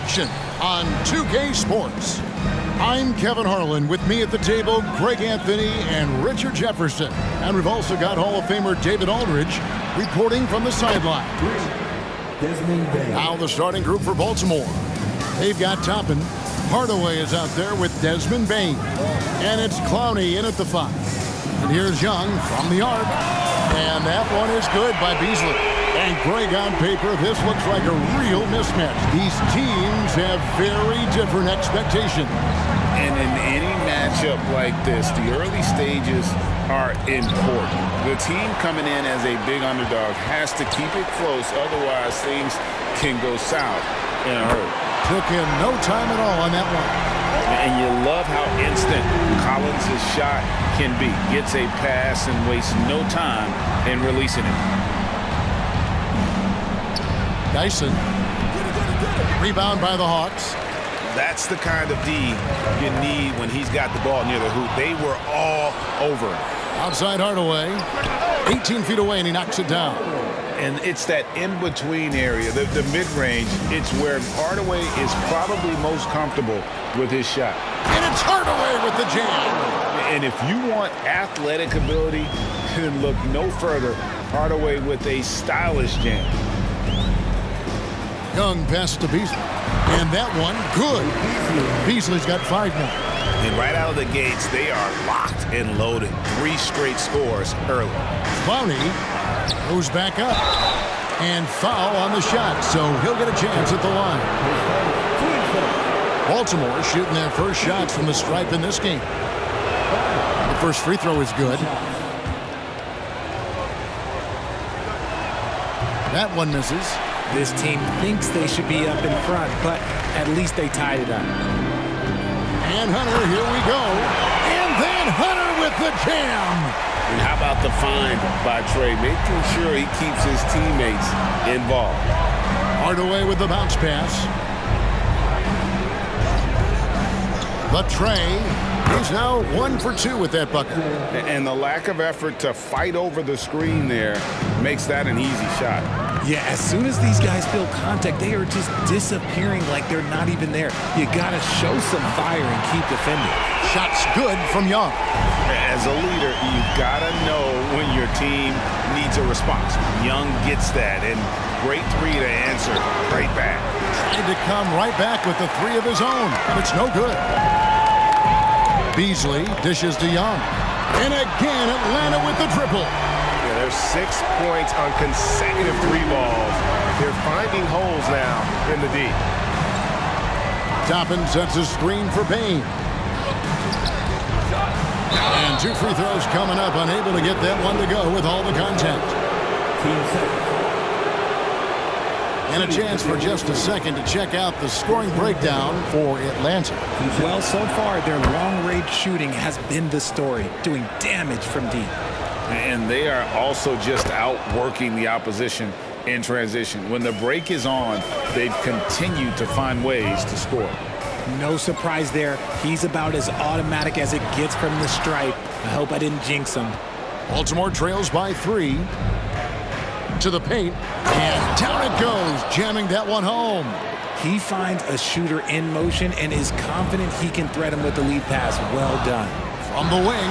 action on 2K Sports. I'm Kevin Harlan. With me at the table, Greg Anthony and Richard Jefferson. And we've also got Hall of Famer David Aldridge reporting from the sideline. Now the starting group for Baltimore. They've got Toppin. Hardaway is out there with Desmond Bain. And it's Clowney in at the 5. And here's Young from the arc. And that one is good by Beasley. And Greg, on paper, this looks like a real mismatch. These teams have very different expectations. And in any matchup like this, the early stages are important. The team coming in as a big underdog has to keep it close, otherwise things can go south in a hurry. Took him no time at all on that one. And you love how instant Collins' shot can be. Gets a pass and wastes no time in releasing it. Dyson. Rebound by the Hawks. That's the kind of D you need when he's got the ball near the hoop. They were all over him. Outside Hardaway. 18 feet away, and he knocks it down. And it's that in-between area, the mid-range. It's where Hardaway is probably most comfortable with his shot. And it's Hardaway with the jam. And if you want athletic ability, then look no further. Hardaway with a stylish jam. Young passes to Beasley. And that one, good. Beasley's got 5 now. And right out of the gates, they are locked and loaded. 3 straight scores early. Clowney goes back up. And foul on the shot, so he'll get a chance at the line. Baltimore shooting their first shots from the stripe in this game. The first free throw is good. That one misses. This team thinks they should be up in front, but at least they tied it up. And Hunter, here we go. And then Hunter with the jam. And how about the find by Trey, making sure he keeps his teammates involved. Hardaway with the bounce pass. But Trey, he's now 1 for 2 with that bucket. And the lack of effort to fight over the screen there makes that an easy shot. Yeah, as soon as these guys feel contact, they are just disappearing like they're not even there. You got to show some fire and keep defending. Shots good from Young. As a leader, you've got to know when your team needs a response. Young gets that, and great 3 to answer right back. Tried to come right back with the 3 of his own, but it's no good. Beasley dishes to Young. And again, Atlanta with the triple. There's 6 points on consecutive 3 balls. They're finding holes now in the D. Toppin sets a screen for Bain. And 2 free throws coming up, unable to get that one to go with all the contact. And a chance for just a second to check out the scoring breakdown for Atlanta. Well, so far, their long-range shooting has been the story, doing damage from deep. And they are also just outworking the opposition in transition. When the break is on, they've continued to find ways to score. No surprise there. He's about as automatic as it gets from the stripe. I hope I didn't jinx him. Baltimore trails by 3. To the paint. And down it goes, jamming that one home. He finds a shooter in motion and is confident he can thread him with the lead pass. Well done. From the wing,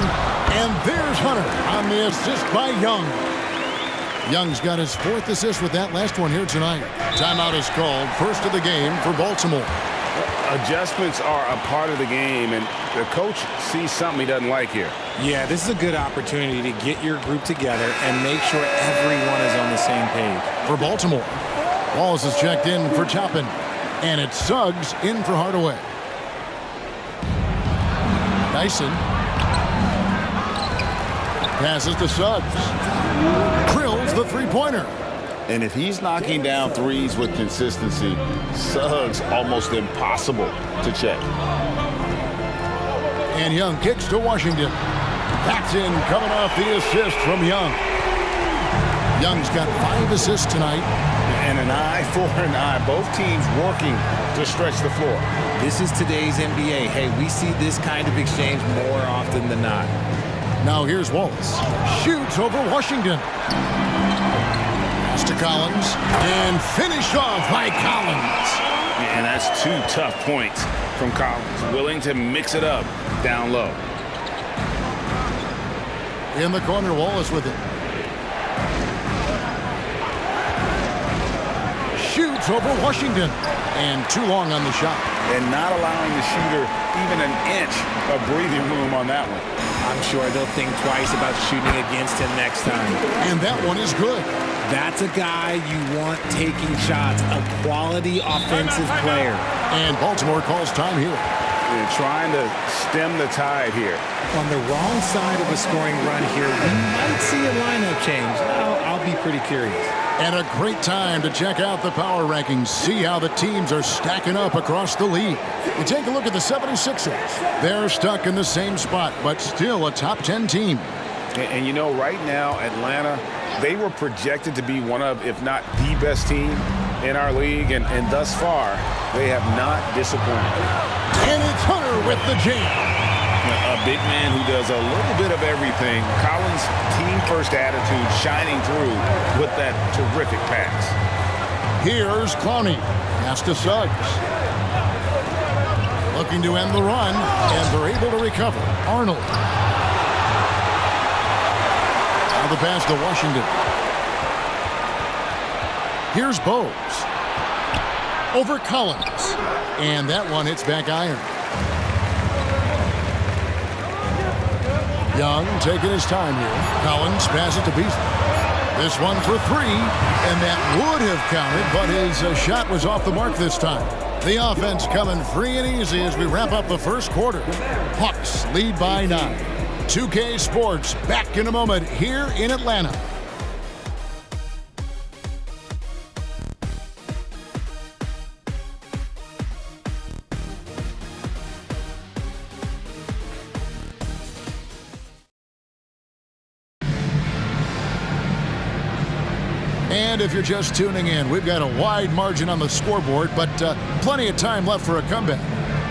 and there's Hunter on the assist by Young. Young's got his 4th assist with that last one here tonight. Timeout is called, first of the game for Baltimore. Adjustments are a part of the game, and the coach sees something he doesn't like here. Yeah, this is a good opportunity to get your group together and make sure everyone is on the same page. For Baltimore, Wallace is checked in for Toppin, and it's Suggs in for Hardaway. Dyson. Passes to Suggs. Drills the 3-pointer. And if he's knocking down 3s with consistency, Suggs almost impossible to check. And Young kicks to Washington. That's in, coming off the assist from Young. Young's got 5 assists tonight. And an eye for an eye. Both teams working to stretch the floor. This is today's NBA. Hey, we see this kind of exchange more often than not. Now here's Wallace. Shoots over Washington. Pass to Collins. And finished off by Collins. And that's That's 2 tough points from Collins, willing to mix it up down low. In the corner, Wallace with it. Shoots over Washington. And too long on the shot. And not allowing the shooter even an inch of breathing room on that one. I'm sure they'll think twice about shooting against him next time. And that one is good. That's a guy you want taking shots, a quality offensive player. And Baltimore calls time here. They're trying to stem the tide here. On the wrong side of a scoring run here, we might see a lineup change. I'll be pretty curious. And a great time to check out the power rankings, see how the teams are stacking up across the league. You take a look at the 76ers. They're stuck in the same spot, but still a top 10 team. And you know, right now, Atlanta, they were projected to be one of, if not the best team in our league, and thus far, they have not disappointed. And it's Hunter with the jam. A big man who does a little bit of everything. Collins' team-first attitude shining through with that terrific pass. Here's Clowney. Pass to Suggs. Looking to end the run, and they're able to recover. Arnold. Now the pass to Washington. Here's Bowes. Over Collins. And that one hits back iron. Young taking his time here. Collins passes to Beasley. This one for 3, and that would have counted, but his shot was off the mark this time. The offense coming free and easy as we wrap up the first quarter. Hawks lead by 9. 2K Sports back in a moment here in Atlanta. And if you're just tuning in, we've got a wide margin on the scoreboard, but plenty of time left for a comeback.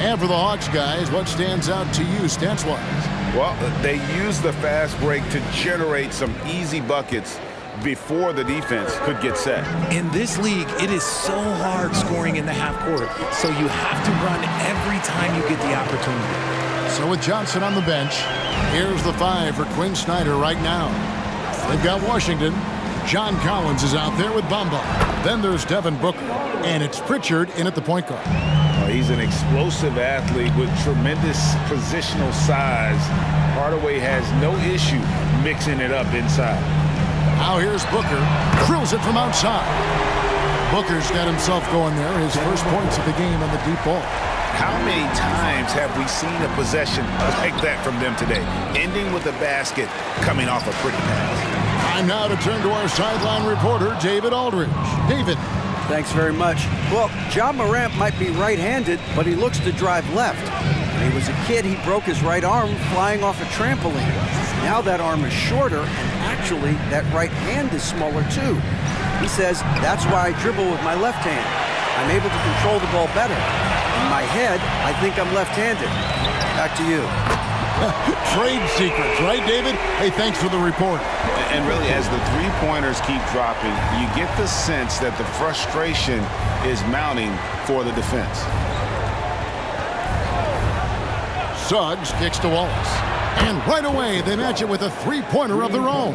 And for the Hawks guys, what stands out to you stats-wise? Well, they use the fast break to generate some easy buckets before the defense could get set. In this league, it is so hard scoring in the half court, so you have to run every time you get the opportunity. So with Johnson on the bench, here's the 5 for Quinn Snyder right now. They've got Washington. John Collins is out there with Bamba. Then there's Devin Booker, and it's Pritchard in at the point guard. He's an explosive athlete with tremendous positional size. Hardaway has no issue mixing it up inside. Now here's Booker. Drills it from outside. Booker's got himself going there. His first points of the game on the deep ball. How many times have we seen a possession like that from them today? Ending with a basket, coming off a pretty pass. Time now to turn to our sideline reporter, David Aldridge. David. Thanks very much. Well, John Morant might be right-handed, but he looks to drive left. When he was a kid, he broke his right arm flying off a trampoline. Now that arm is shorter, and actually, that right hand is smaller too. He says, that's why I dribble with my left hand. I'm able to control the ball better. In my head, I think I'm left-handed. Back to you. Trade secrets, right, David? Hey, thanks for the report. And really, as the three-pointers keep dropping, you get the sense that the frustration is mounting for the defense. Suggs kicks to Wallace. And right away, they match it with a three-pointer of their own.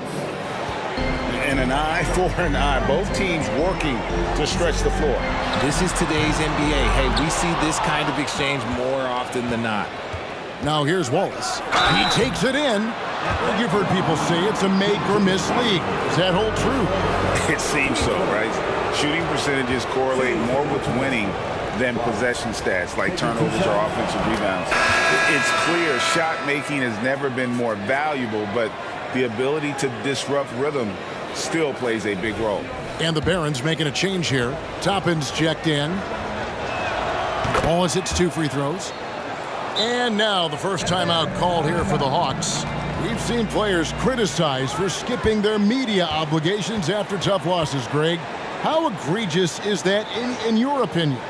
And an eye for an eye. Both teams working to stretch the floor. This is today's NBA. Hey, we see this kind of exchange more often than not. Now here's Wallace. He takes it in. You've heard people say it's a make-or-miss league. Does that hold true? It seems so, right? Shooting percentages correlate more with winning than possession stats like turnovers or offensive rebounds. It's clear shot making has never been more valuable, but the ability to disrupt rhythm still plays a big role. And the Barons making a change here. Toppin's checked in. Wallace hits 2 free throws. And now the first timeout called here for the Hawks. We've seen players criticized for skipping their media obligations after tough losses, Greg. How egregious is that in your opinion?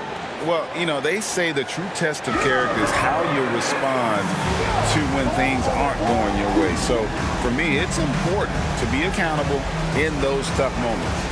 Well, you know, they say the true test of character is how you respond to when things aren't going your way. So, for me, it's important to be accountable in those tough moments.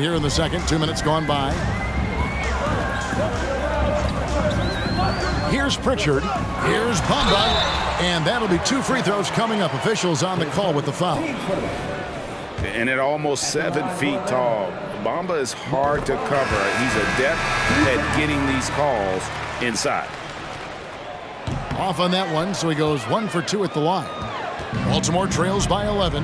here in the second. 2 minutes gone by. Here's Pritchard. Here's Bamba. And that'll be 2 free throws coming up. Officials on the call with the foul. And at almost 7 feet tall, Bamba is hard to cover. He's adept at getting these calls inside. Off on that one, so he goes 1 for 2 at the line. Baltimore trails by 11.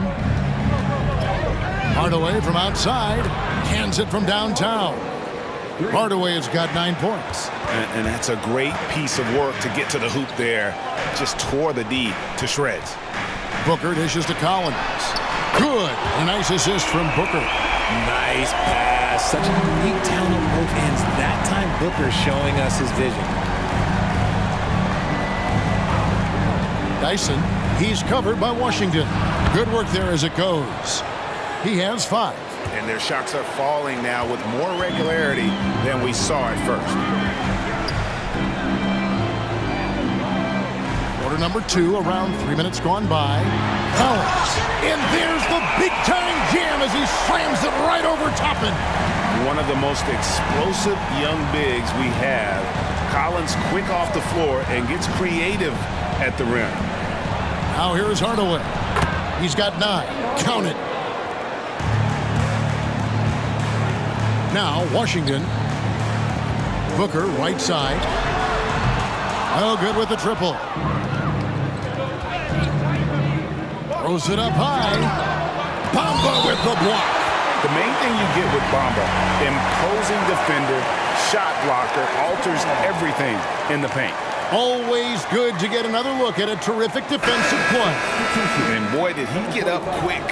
Hardaway from outside. Cans it from downtown. Hardaway has got 9 points. And that's a great piece of work to get to the hoop there. Just tore the D to shreds. Booker dishes to Collins. Good. A nice assist from Booker. Nice pass. Such a unique talent on both ends. That time, Booker showing us his vision. Dyson, he's covered by Washington. Good work there as it goes. He has 5. And their shots are falling now with more regularity than we saw at first. Quarter number 2, around 3 minutes gone by. Collins, and there's the big-time jam as he slams it right over Toppin. One of the most explosive young bigs we have. Collins quick off the floor and gets creative at the rim. Now here's Hardaway. He's got 9. Count it. Now Washington. Booker right side. Oh, good with the triple. Throws it up high. Bamba with the block. The main thing you get with Bamba, imposing defender, shot blocker, alters everything in the paint. Always good to get another look at a terrific defensive play. And boy, did he get up quick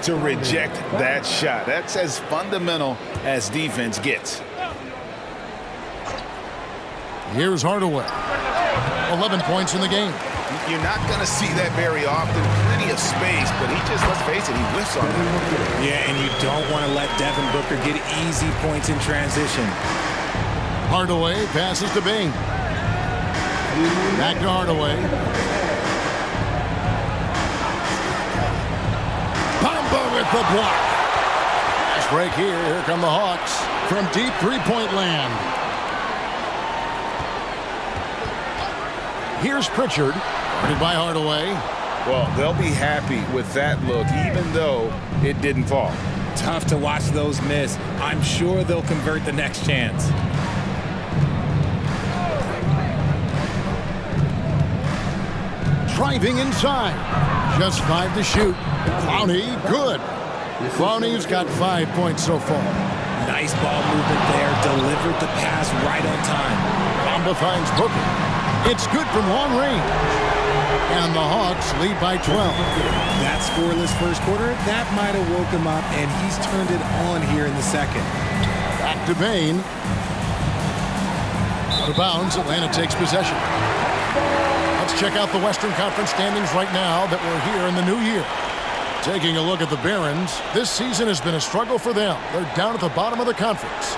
to reject that shot. That's as fundamental as defense gets. Here's Hardaway. 11 points in the game. You're not going to see that very often. Plenty of space, but he just, let's face it, he whiffs on it. Yeah, and you don't want to let Devin Booker get easy points in transition. Hardaway passes to Bing. Back to Hardaway. Bamba with the block. Fast break here. Here come the Hawks from deep three-point land. Here's Pritchard, guarded by Hardaway. Well, they'll be happy with that look, even though it didn't fall. Tough to watch those miss. I'm sure they'll convert the next chance. Driving inside. Just 5 to shoot. Clowney, good. Clowney's got 5 points so far. Nice ball movement there. Delivered the pass right on time. Bamba finds Booker. It's good from long range. And the Hawks lead by 12. That scoreless first quarter, that might have woke him up, and he's turned it on here in the second. Back to Bain. Out of bounds, Atlanta takes possession. Let's check out the Western Conference standings right now that we're here in the new year. Taking a look at the Barons, this season has been a struggle for them. They're down at the bottom of the conference.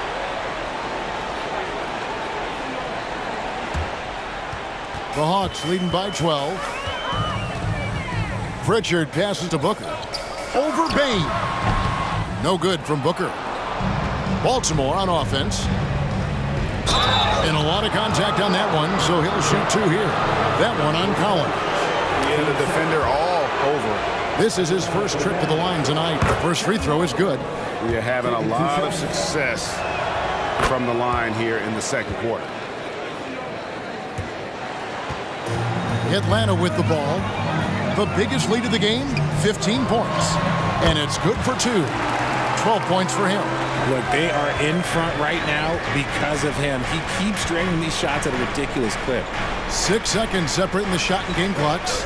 The Hawks leading by 12. Pritchard passes to Booker. Over Bain. No good from Booker. Baltimore on offense. And a lot of contact on that one, so he'll shoot 2 here. That one on Collins. Yeah, the defender all over. This is his first trip to the line tonight. The first free throw is good. We are having a lot of success from the line here in the second quarter. Atlanta with the ball. The biggest lead of the game, 15 points. And it's good for 2. 12 points for him. Look, they are in front right now because of him. He keeps draining these shots at a ridiculous clip. 6 seconds separating the shot and game clocks.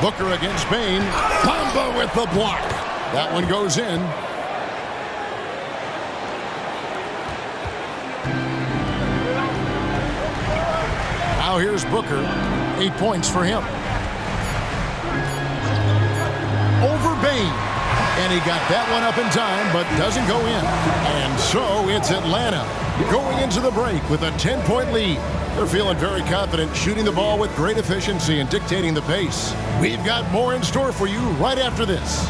Booker against Bain. Bamba with the block. That one goes in. Now here's Booker. 8 points for him. Over Bain. And he got that one up in time, but doesn't go in. And so it's Atlanta going into the break with a 10-point lead. They're feeling very confident, shooting the ball with great efficiency and dictating the pace. We've got more in store for you right after this.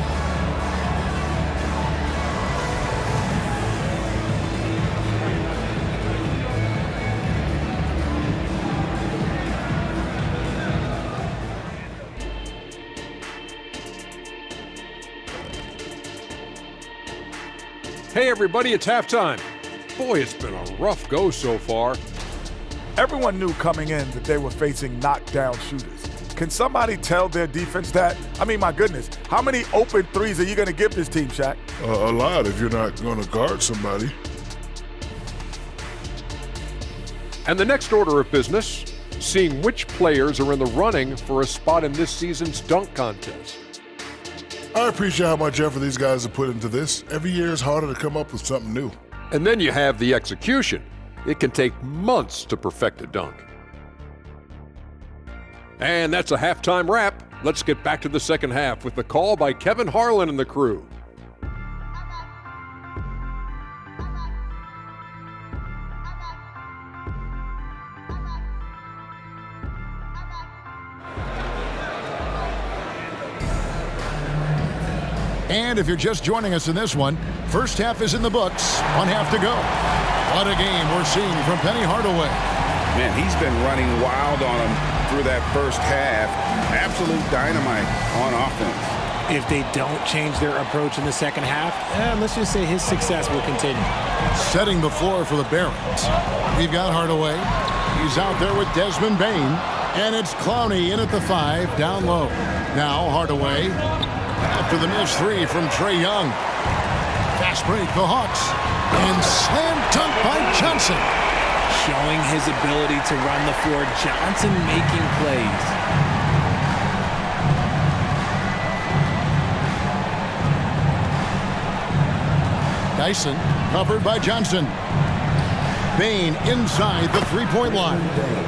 Hey everybody, it's halftime. Boy, it's been a rough go so far. Everyone knew coming in that they were facing knockdown shooters. Can somebody tell their defense that? I mean, my goodness, how many open threes are you going to give this team, Shaq? A lot if you're not going to guard somebody. And the next order of business, seeing which players are in the running for a spot in this season's dunk contest. I appreciate how much effort these guys have put into this. Every year it's harder to come up with something new. And then you have the execution. It can take months to perfect a dunk. And that's a halftime wrap. Let's get back to the second half with the call by Kevin Harlan and the crew. And if you're just joining us in this one, first half is in the books. 1 half to go. What a game we're seeing from Penny Hardaway. Man, he's been running wild on him through that first half. Absolute dynamite on offense. If they don't change their approach in the second half, let's just say his success will continue. Setting the floor for the Barons. We've got Hardaway. He's out there with Desmond Bain. And it's Clowney in at the 5, down low. Now Hardaway. After the missed 3 from Trae Young. Fast break, the Hawks. And slam dunk by Johnson. Showing his ability to run the floor. Johnson making plays. Dyson covered by Johnson. Bain inside the three-point line.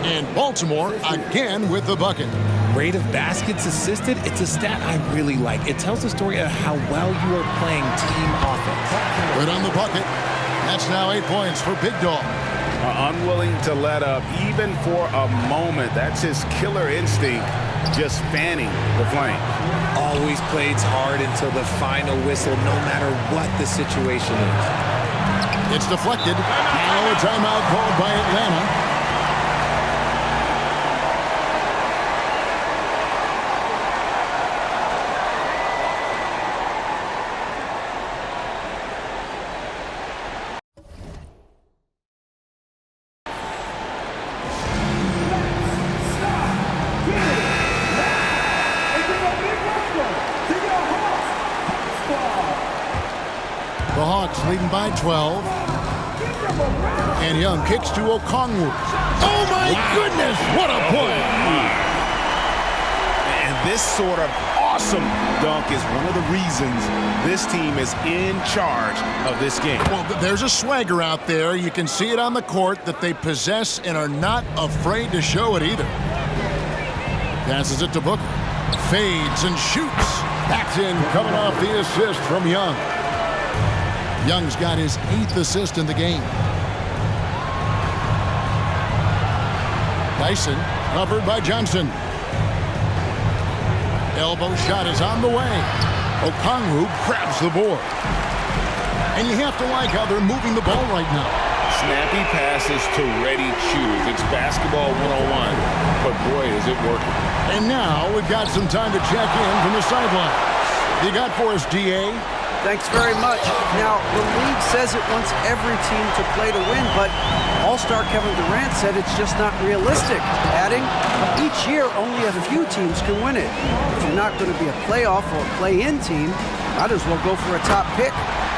And Baltimore again with the bucket. Rate of baskets assisted, it's a stat I really like. It tells the story of how well you are playing team offense. Right on the bucket. That's now 8 points for Big Dog. Unwilling to let up even for a moment. That's his killer instinct, just fanning the flame. Always plays hard until the final whistle, no matter what the situation is. It's deflected. Now a timeout called by Atlanta. The Hawks leading by 12. And Young kicks to Okongwu. Oh my goodness, what a play! And this sort of awesome dunk is one of the reasons this team is in charge of this game. Well, there's a swagger out there. You can see it on the court that they possess and are not afraid to show it either. Passes it to Booker. Fades and shoots. Backed in, coming off the assist from Young. Young's got his 8th assist in the game. Dyson covered by Johnson. Elbow shot is on the way. Okongwu grabs the board. And you have to like how they're moving the ball right now. Snappy passes to ready choose. It's basketball 101, but boy, is it working. And now we've got some time to check in from the sideline. You got for us, DA? Thanks very much. Now, the league says it wants every team to play to win, but All-Star Kevin Durant said it's just not realistic, adding, each year only a few teams can win it. If you're not going to be a playoff or a play-in team, might as well go for a top pick,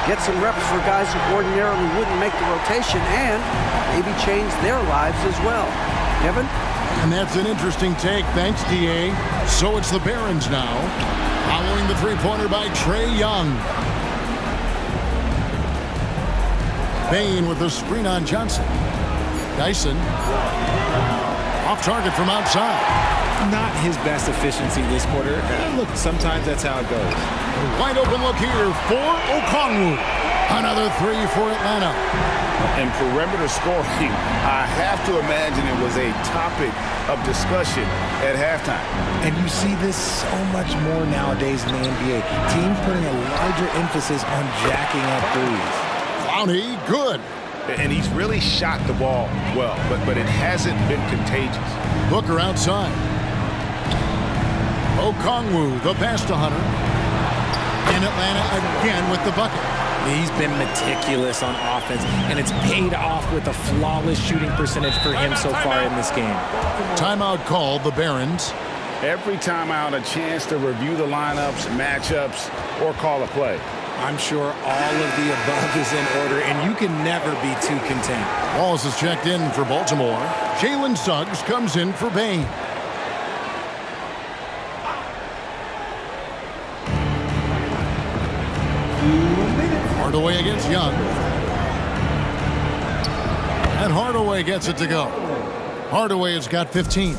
get some reps for guys who ordinarily wouldn't make the rotation, and maybe change their lives as well. Kevin? And that's an interesting take. Thanks, DA. So it's the Barons now, following the three-pointer by Trae Young. Bain with the screen on Johnson. Dyson off target from outside. Not his best efficiency this quarter. Look, sometimes that's how it goes. Wide open look here for Okongwu. Another 3 for Atlanta. And perimeter scoring, I have to imagine it was a topic of discussion at halftime. And you see this so much more nowadays in the NBA. Teams putting a larger emphasis on jacking up threes. Clowney, good. And he's really shot the ball well, but it hasn't been contagious. Booker outside. Okongwu, the pass to Hunter. And Atlanta again with the bucket. He's been meticulous on offense, and it's paid off with a flawless shooting percentage for him so far in this game. Timeout called the Barons. Every timeout, a chance to review the lineups, matchups, or call a play. I'm sure all of the above is in order, and you can never be too content. Wallace is checked in for Baltimore. Jalen Suggs comes in for Bain. Hardaway against Young. And Hardaway gets it to go. Hardaway has got 15.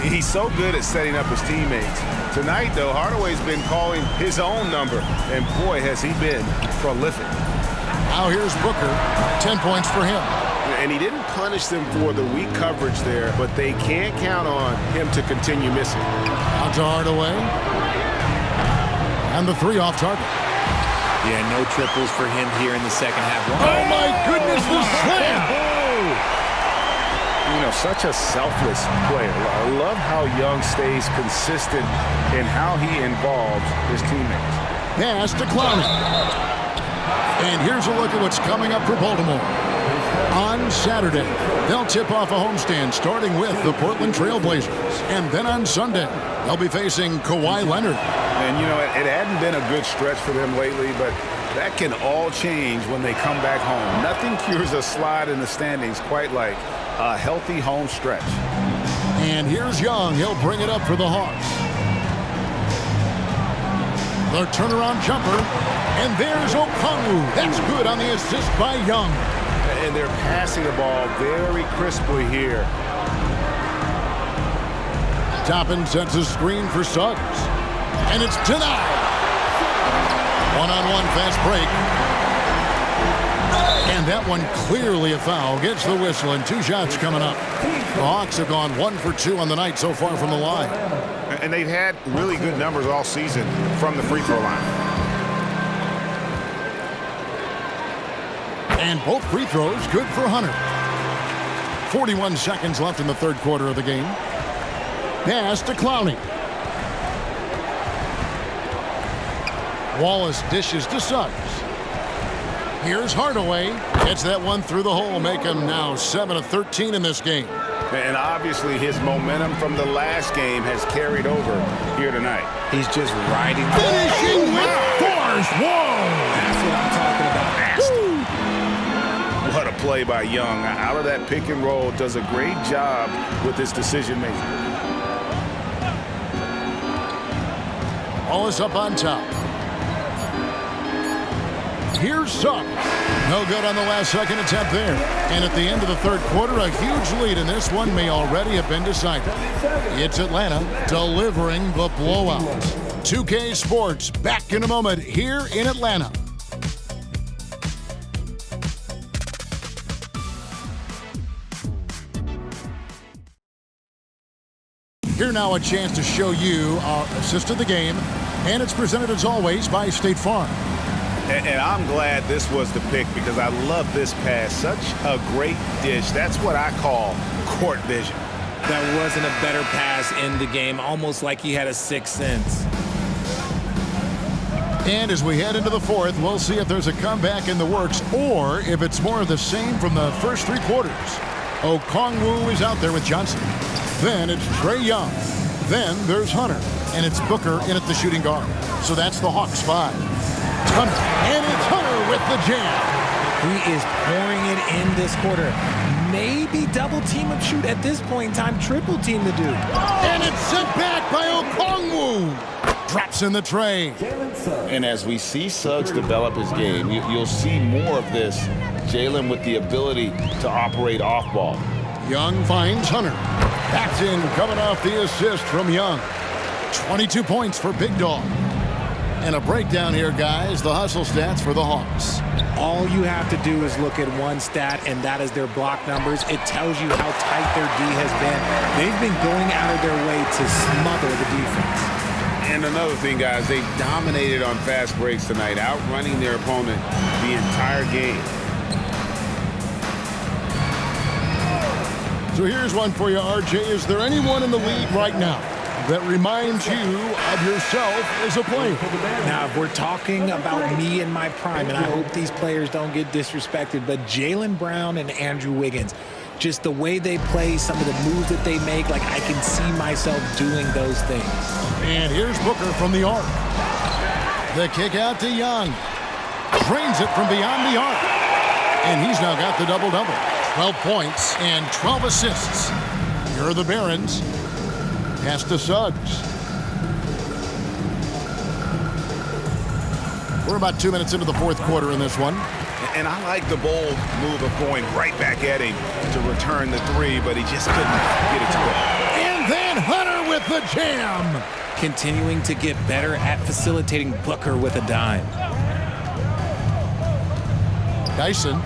He's so good at setting up his teammates. Tonight, though, Hardaway's been calling his own number, and boy, has he been prolific. Now here's Booker, 10 points for him. And he didn't punish them for the weak coverage there, but they can't count on him to continue missing. Out to Hardaway. And the three off target. Yeah, no triples for him here in the second half. Oh my goodness, the slam! You know, such a selfless player. I love how Young stays consistent in how he involves his teammates. Pass to Clowney. And here's a look at what's coming up for Baltimore. On Saturday, they'll tip off a homestand starting with the Portland Trail Blazers. And then on Sunday, they'll be facing Kawhi Leonard. And, you know, it hadn't been a good stretch for them lately, but that can all change when they come back home. Nothing cures a slide in the standings quite like a healthy home stretch. And here's Young. He'll bring it up for the Hawks. The turnaround jumper. And there's Okongwu. That's good on the assist by Young. And they're passing the ball very crisply here. Toppin sets a screen for Suggs. And it's denied. One-on-one fast break. And that one clearly a foul. Gets the whistle and 2 shots coming up. The Hawks have gone 1 for 2 on the night so far from the line. And they've had really good numbers all season from the free throw line. And both free throws good for Hunter. 41 seconds left in the third quarter of the game. Pass to Clowney. Wallace dishes to Suggs. Here's Hardaway. Gets that one through the hole. Make him now 7 of 13 in this game. And obviously his momentum from the last game has carried over here tonight. He's just riding. Finishing with force. Whoa! That's what I'm talking about. What a play by Young. Out of that pick and roll, does a great job with his decision making. Wallace up on top. Here's Suggs. No good on the last second attempt there. And at the end of the third quarter, a huge lead in this one may already have been decided. It's Atlanta delivering the blowout. 2K Sports back in a moment here in Atlanta. Here now a chance to show you our assist of the game. And it's presented as always by State Farm. And I'm glad this was the pick because I love this pass. Such a great dish. That's what I call court vision. That wasn't a better pass in the game, almost like he had a sixth sense. And as we head into the fourth, we'll see if there's a comeback in the works or if it's more of the same from the first 3 quarters. Okongwu is out there with Johnson. Then it's Trae Young. Then there's Hunter. And it's Booker in at the shooting guard. So that's the Hawks 5. Hunter, and it's Hunter with the jam. He is pouring it in this quarter. Maybe double team him shoot at this point in time, triple team the dude. And it's sent back by Okongwu. Drops in the tray. And as we see Suggs develop his game, you'll see more of this. Jalen with the ability to operate off ball. Young finds Hunter. That's in, coming off the assist from Young. 22 points for Big Dog. And a breakdown here, guys, the hustle stats for the Hawks. All you have to do is look at one stat, and that is their block numbers. It tells you how tight their D has been. They've been going out of their way to smother the defense. And another thing, guys, they've dominated on fast breaks tonight, outrunning their opponent the entire game. So here's one for you, RJ. Is there anyone in the league right now that reminds you of yourself as a player. Now, if we're talking about me in my prime, and I hope these players don't get disrespected, but Jaylen Brown and Andrew Wiggins, just the way they play, some of the moves that they make, like I can see myself doing those things. And here's Booker from the arc. The kick out to Young. Drains it from beyond the arc. And he's now got the double-double. 12 points and 12 assists. Here are the Barons. Pass to Suggs. We're about 2 minutes into the fourth quarter in this one. And I like the bold move of going right back at him to return the three, but he just couldn't get it to go. And then Hunter with the jam. Continuing to get better at facilitating Booker with a dime. Dyson,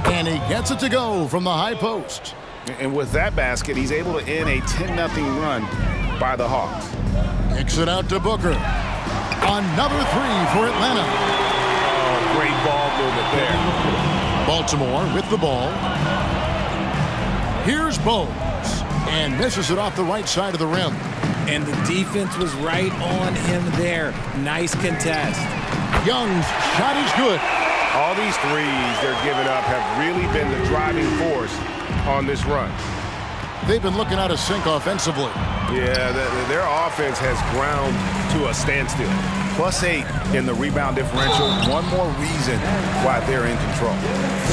and he gets it to go from the high post. And with that basket, he's able to end a 10-0 run by the Hawks. Kicks it out to Booker. Another three for Atlanta. Oh, great ball movement there. Baltimore with the ball. Here's Bowles, and misses it off the right side of the rim. And the defense was right on him there. Nice contest. Young's shot is good. All these threes they're giving up have really been the driving force on this run. They've been looking out of sync offensively. Yeah, their offense has ground to a standstill. +8 in the rebound differential. One more reason why they're in control.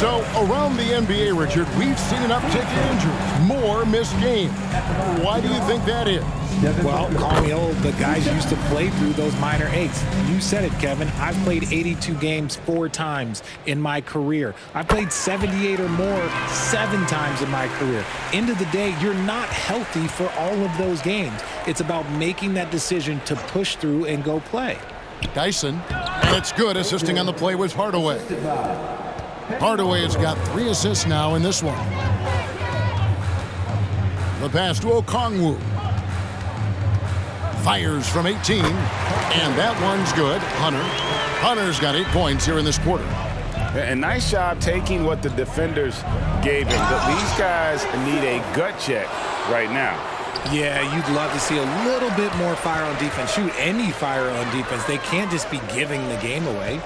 So around the NBA, Richard, we've seen an uptick in injuries, more missed games. Why do you think that is? Well, call me old, but guys used to play through those minor aches. You said it, Kevin. I've played 82 games 4 times in my career. I've played 78 or more 7 times in my career. End of the day, you're not healthy for all of those games. It's about making that decision to push through and go play. Dyson, and it's good. Assisting on the play was Hardaway. Hardaway has got 3 assists now in this one. The pass to Okongwu. Fires from 18, and that one's good. Hunter's got 8 points here in this quarter. And nice job taking what the defenders gave him. But these guys need a gut check right now. Yeah, you'd love to see a little bit more fire on defense. Shoot, any fire on defense. They can't just be giving the game away.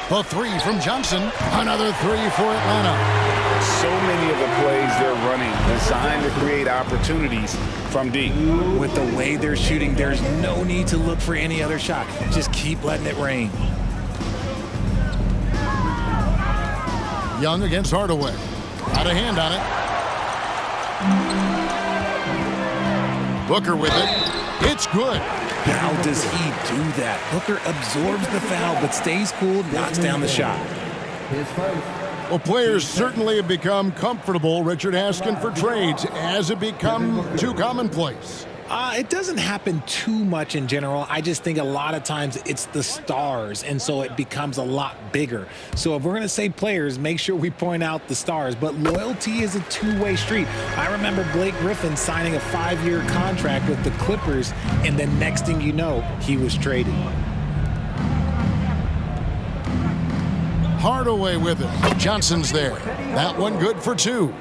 The 3 from Johnson. Another 3 for Atlanta. So many of the plays they're running designed to create opportunities from deep. With the way they're shooting, there's no need to look for any other shot. Just keep letting it rain. Young against Hardaway. Got a hand on it. Booker with it. It's good. How does he do that? Booker absorbs the foul, but stays cool, knocks down the shot. Well, players certainly have become comfortable, Richard, asking for trades. Has it become too commonplace? It doesn't happen too much in general. I just think a lot of times it's the stars, and so it becomes a lot bigger. So if we're going to say players, make sure we point out the stars. But loyalty is a two-way street. I remember Blake Griffin signing a 5-year contract with the Clippers, and then next thing you know, he was traded. Hardaway with it. Johnson's there. That one good for 2.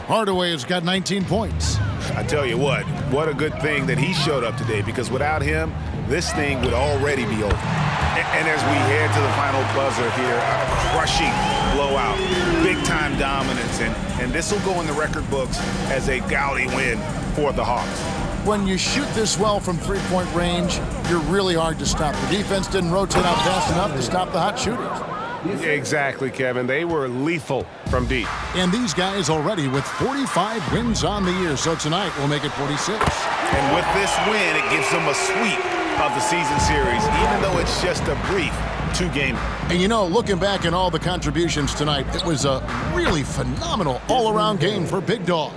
Hardaway has got 19 points. I tell you what a good thing that he showed up today, because without him, this thing would already be over. And as we head to the final buzzer here, a crushing blowout, big-time dominance, and this will go in the record books as a gaudy win for the Hawks. When you shoot this well from three-point range, you're really hard to stop. The defense didn't rotate out fast enough to stop the hot shooters. Exactly, Kevin. They were lethal from deep. And these guys already with 45 wins on the year, so tonight we'll make it 46. And with this win, it gives them a sweep of the season series, even though it's just a brief 2-game. And you know, looking back at all the contributions tonight, it was a really phenomenal all-around game for Big Dog.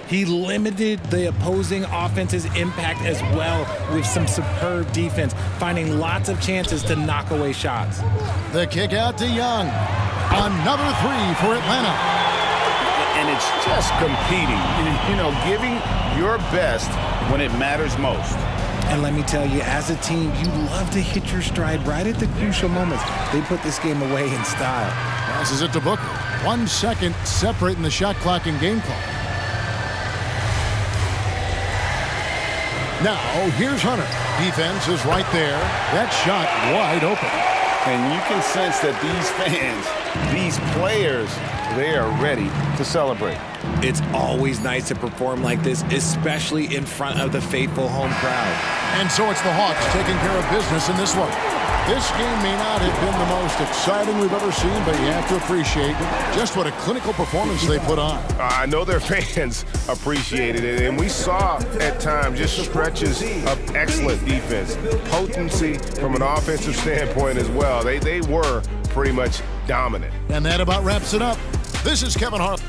He limited the opposing offense's impact as well with some superb defense, finding lots of chances to knock away shots. The kick out to Young. Another 3 for Atlanta. And it's just competing, you know, giving your best when it matters most. And let me tell you, as a team, you love to hit your stride right at the crucial moments. They put this game away in style. Passes it to Booker. 1 second separating the shot clock and game clock. Now, here's Hunter. Defense is right there. That shot wide open. And you can sense that these fans, these players, they are ready to celebrate. It's always nice to perform like this, especially in front of the faithful home crowd. And so it's the Hawks taking care of business in this one. This game may not have been the most exciting we've ever seen, but you have to appreciate just what a clinical performance they put on. I know their fans appreciated it, and we saw at times just stretches of excellent defense, potency from an offensive standpoint as well. They were pretty much dominant. And that about wraps it up. This is Kevin Harlan.